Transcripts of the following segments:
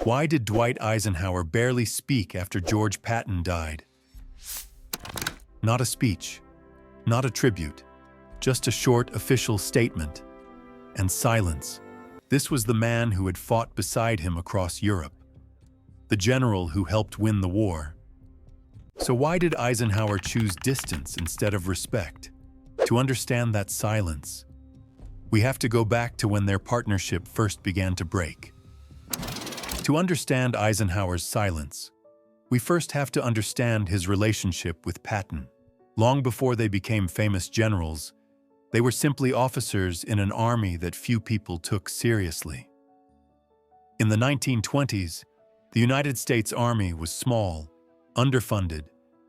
Why did Dwight Eisenhower barely speak after George Patton died? Not a speech, not a tribute, just a short official statement. And silence. This was the man who had fought beside him across Europe, the general who helped win the war. So why did Eisenhower choose distance instead of respect? To understand that silence, we have to go back to when their partnership first began to break. To understand Eisenhower's silence, we first have to understand his relationship with Patton. Long before they became famous generals, they were simply officers in an army that few people took seriously. In the 1920s, the United States Army was small, underfunded,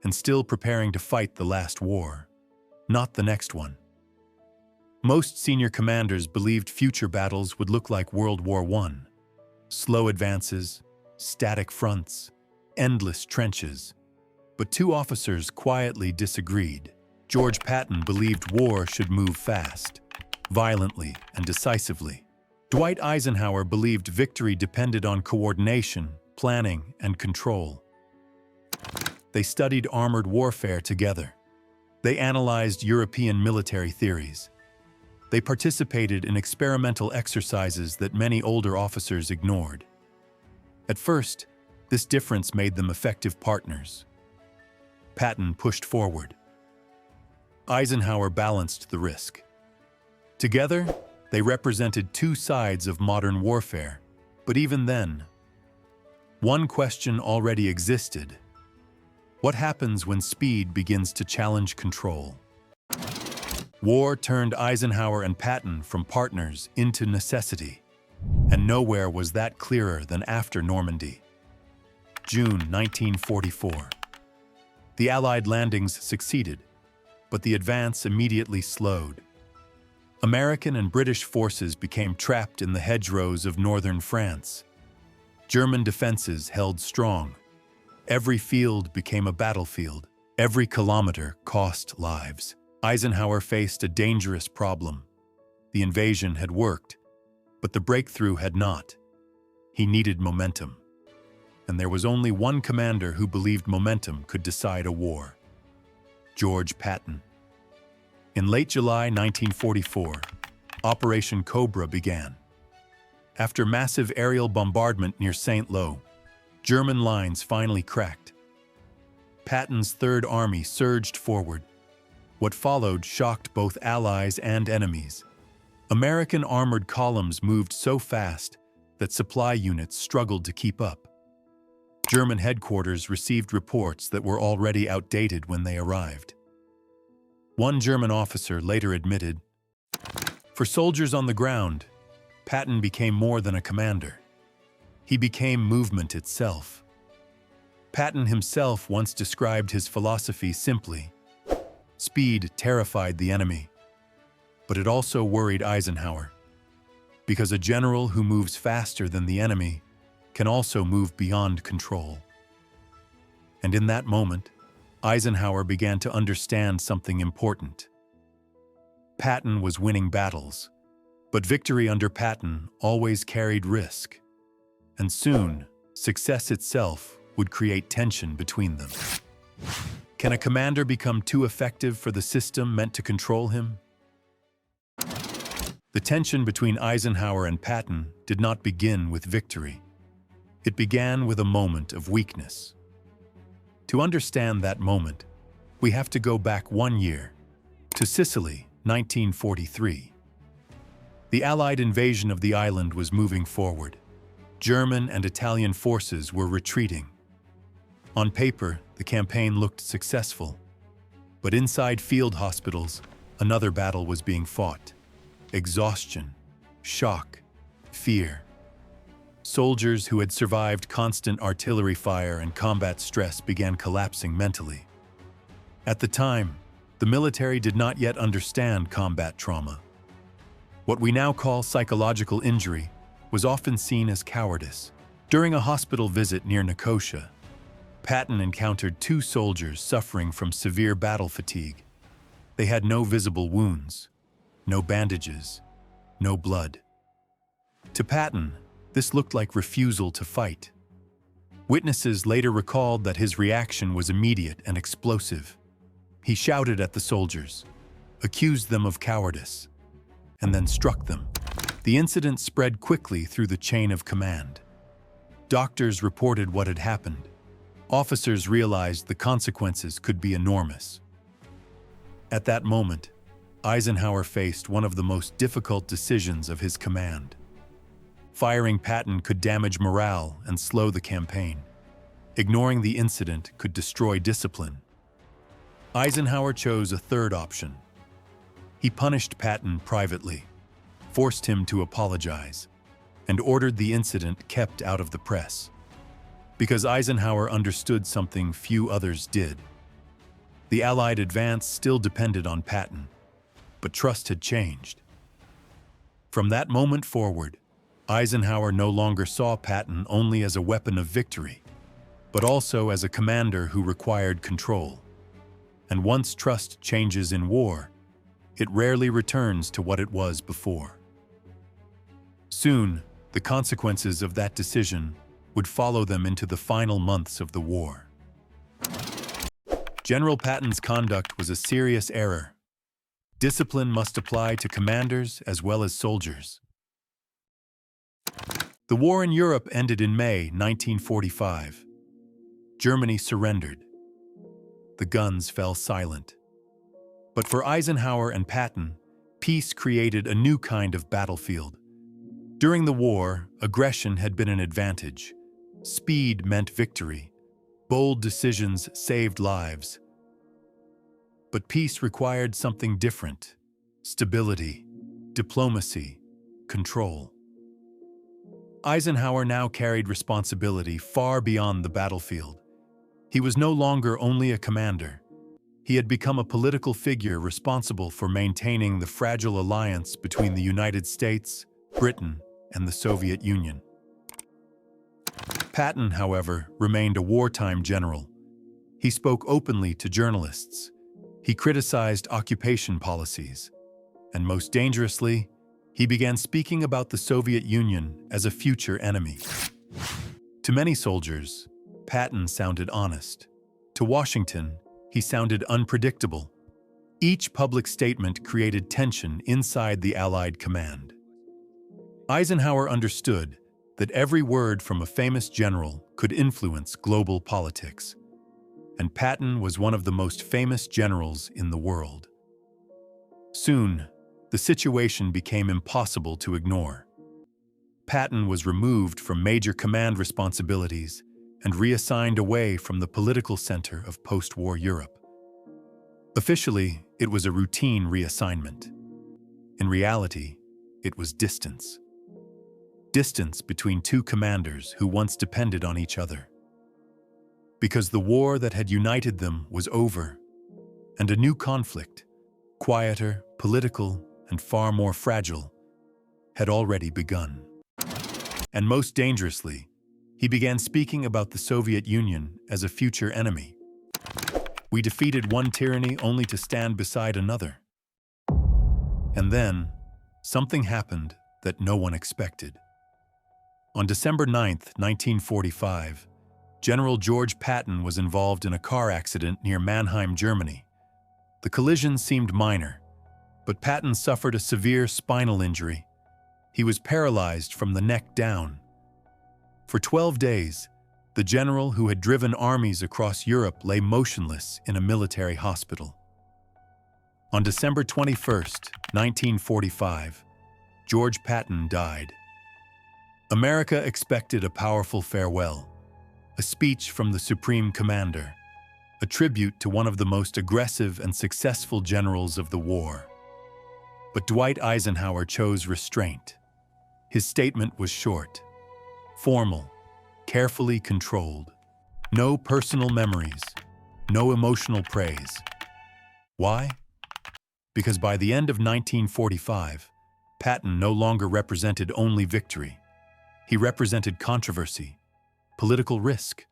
and still preparing to fight the last war, not the next one. Most senior commanders believed future battles would look like World War I. Slow advances, static fronts, endless trenches. But two officers quietly disagreed. George Patton believed war should move fast, violently, and decisively. Dwight Eisenhower believed victory depended on coordination, planning, and control. They studied armored warfare together. They analyzed European military theories. They participated in experimental exercises that many older officers ignored. At first, this difference made them effective partners. Patton pushed forward. Eisenhower balanced the risk. Together, they represented two sides of modern warfare, but even then, one question already existed. What happens when speed begins to challenge control? War turned Eisenhower and Patton from partners into necessity, and nowhere was that clearer than after Normandy. June 1944. The Allied landings succeeded, but the advance immediately slowed. American and British forces became trapped in the hedgerows of northern France. German defenses held strong. Every field became a battlefield. Every kilometer cost lives. Eisenhower faced a dangerous problem. The invasion had worked, but the breakthrough had not. He needed momentum. And there was only one commander who believed momentum could decide a war: George Patton. In late July 1944, Operation Cobra began. After massive aerial bombardment near St. Lo, German lines finally cracked. Patton's Third Army surged forward. What followed shocked both allies and enemies. American armored columns moved so fast that supply units struggled to keep up. German headquarters received reports that were already outdated when they arrived. One German officer later admitted, "For soldiers on the ground, Patton became more than a commander. He became movement itself." Patton himself once described his philosophy simply: speed terrified the enemy, but it also worried Eisenhower, because a general who moves faster than the enemy can also move beyond control. And in that moment, Eisenhower began to understand something important. Patton was winning battles, but victory under Patton always carried risk. And soon, success itself would create tension between them. Can a commander become too effective for the system meant to control him? The tension between Eisenhower and Patton did not begin with victory. It began with a moment of weakness. To understand that moment, we have to go back 1 year, to Sicily, 1943. The Allied invasion of the island was moving forward. German and Italian forces were retreating. On paper, the campaign looked successful, but inside field hospitals, another battle was being fought. Exhaustion, shock, fear. Soldiers who had survived constant artillery fire and combat stress began collapsing mentally. At the time, the military did not yet understand combat trauma. What we now call psychological injury was often seen as cowardice. During a hospital visit near Nicosia, Patton encountered two soldiers suffering from severe battle fatigue. They had no visible wounds, no bandages, no blood. To Patton, This looked like refusal to fight. Witnesses later recalled that his reaction was immediate and explosive. He shouted at the soldiers, accused them of cowardice, and then struck them. The incident spread quickly through the chain of command. Doctors reported what had happened. Officers realized the consequences could be enormous. At that moment, Eisenhower faced one of the most difficult decisions of his command. Firing Patton could damage morale and slow the campaign. Ignoring the incident could destroy discipline. Eisenhower chose a third option. He punished Patton privately, forced him to apologize, and ordered the incident kept out of the press. Because Eisenhower understood something few others did. The Allied advance still depended on Patton, but trust had changed. From that moment forward, Eisenhower no longer saw Patton only as a weapon of victory, but also as a commander who required control. And once trust changes in war, it rarely returns to what it was before. Soon, the consequences of that decision would follow them into the final months of the war. General Patton's conduct was a serious error. Discipline must apply to commanders as well as soldiers. The war in Europe ended in May 1945. Germany surrendered. The guns fell silent. But for Eisenhower and Patton, peace created a new kind of battlefield. During the war, aggression had been an advantage. Speed meant victory. Bold decisions saved lives. But peace required something different: stability, diplomacy, control. Eisenhower now carried responsibility far beyond the battlefield. He was no longer only a commander. He had become a political figure responsible for maintaining the fragile alliance between the United States, Britain, and the Soviet Union. Patton, however, remained a wartime general. He spoke openly to journalists. He criticized occupation policies. And most dangerously, he began speaking about the Soviet Union as a future enemy. To many soldiers, Patton sounded honest. To Washington, he sounded unpredictable. Each public statement created tension inside the Allied command. Eisenhower understood that every word from a famous general could influence global politics, and Patton was one of the most famous generals in the world. Soon, the situation became impossible to ignore. Patton was removed from major command responsibilities and reassigned away from the political center of post-war Europe. Officially, it was a routine reassignment. In reality, it was distance. Distance between two commanders who once depended on each other. Because the war that had united them was over, and a new conflict, quieter, political, and far more fragile, had already begun. And most dangerously, he began speaking about the Soviet Union as a future enemy. We defeated one tyranny only to stand beside another. And then, something happened that no one expected. On December 9, 1945, General George Patton was involved in a car accident near Mannheim, Germany. The collision seemed minor, but Patton suffered a severe spinal injury. He was paralyzed from the neck down. For 12 days, the general who had driven armies across Europe lay motionless in a military hospital. On December 21, 1945, George Patton died. America expected a powerful farewell, a speech from the Supreme Commander, a tribute to one of the most aggressive and successful generals of the war. But Dwight Eisenhower chose restraint. His statement was short, formal, carefully controlled. No personal memories, no emotional praise. Why? Because by the end of 1945, Patton no longer represented only victory. He represented controversy, political risk,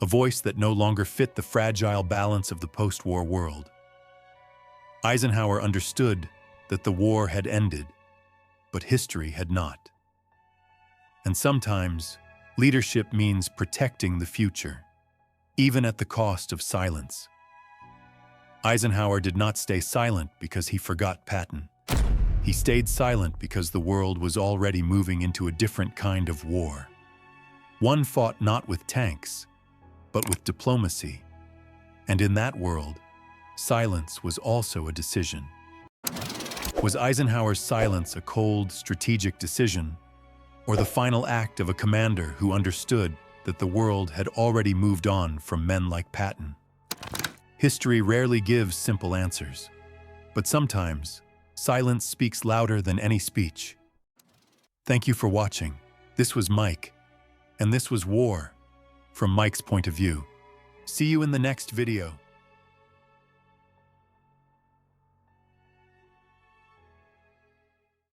a voice that no longer fit the fragile balance of the post-war world. Eisenhower understood that the war had ended, but history had not. And sometimes, leadership means protecting the future, even at the cost of silence. Eisenhower did not stay silent because he forgot Patton. He stayed silent because the world was already moving into a different kind of war. One fought not with tanks, but with diplomacy. And in that world, silence was also a decision. Was Eisenhower's silence a cold, strategic decision, or the final act of a commander who understood that the world had already moved on from men like Patton? History rarely gives simple answers, but sometimes silence speaks louder than any speech. Thank you for watching. This was Mike, and this was War, from Mike's point of view. See you in the next video.